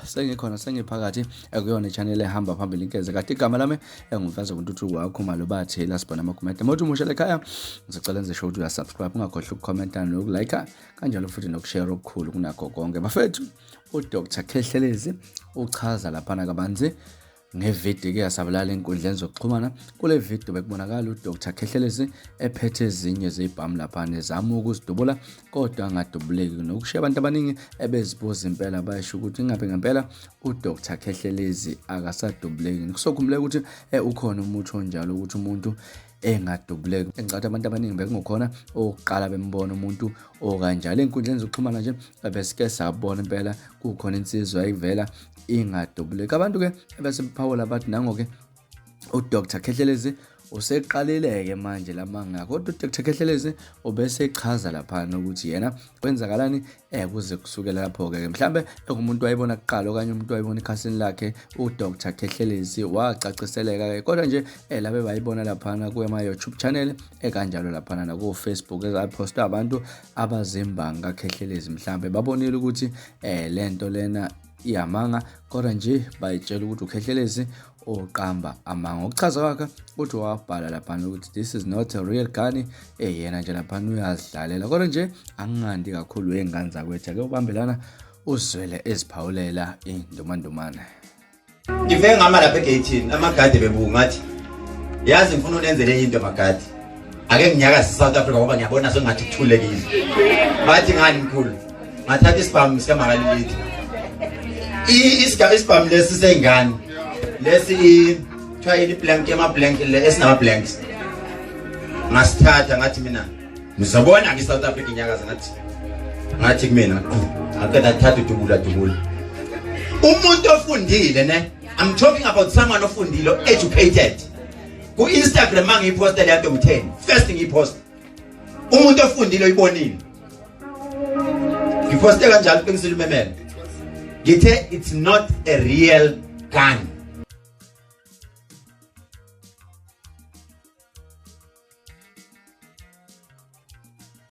Sengikhona sengiphakathi ekuyona channel ehamba phambili inkeze kade igama lami engumfazi wontuthu wakho malobathi lasibona amakomenti mothi umusha lekhaya ngicela nje show uya subscribe ungakhohlwa ukucomment nokulike kanjalo futhi nokushare okukhulu kunakho konke bafethu uDr Khehlelezi uchaza lapha kabanzi ngevideo ke yasabalala enkundleni zokuxhumana kule video bekubonakala uDr Khehlelezi ephethe ezinye zezibhamu lapha nezama ukuzidubula kodwa angadubuleki nokushiya abantu abaningi ebezibuza impela bayisho ukuthi ngabe ngempela uDr Khehlelezi akasadubuleki kusokhumbule ukuthi ukhona umuthi onjalo ukuthi umuntu engadubuleki engicathi abantu abaningi bekungokhona oqala bembona umuntu okanjalo enkundleni zokuxhumana nje besike sabona impela kukhona insizwa ayivela ingadubuleki abantu ke bese bephawula bathi nango ke uDr Khehlelezi useqalileke manje lamanga kodwa uDr Khehlelezi ubese echaza lapha ukuthi yena kwenzakalani kuze kusukela lapho ke mhlambe umuntu wayibona kuqala okanye umuntu wayibona ikhasini lakhe uDr Khehlelezi wacaciseleka kodwa nje labe bayibona lapha kuye YouTube channel ekanjalo lapha na ku Facebook ezaposta abantu abazimbanga Khehlelezi mhlambe babonile ukuthi lento lena iyamanga kodwa nje bayitshela ukuthi uKhehlelezi oqamba amanga ukuchaza kwakhe ukuthi wabhala lapha ukuthi this is not a real gun yena nje lapha uyazidlalela kodwa nje angingandi kakhulu engane zakwethu ake ubambelana uzwele eziphawulela indumandumane ngive ngama lapha egate amagade bebuka ngathi yazi ngifuna unenzele into amagade ake nginyaka South Africa ngoba ngiyabona sengathi kuthulekile bathi ngani mkhulu ngathatha isibhamu sikaMakalilithi isibhamu lesi sengane lesi try blank blank esinama blanks ngasithatha ngathi mina ngizobona ngi South Africa inyakaza ngathi kumina ake thatha udubula umuntu ofundile ne I'm talking about someone ofundile educated ku Instagram mangiyiposta le nto ngu10 first thing ngiyiposta umuntu ofundile uyibonile ngiposte kanjalo bengisilumemela ngithe it's not a real gun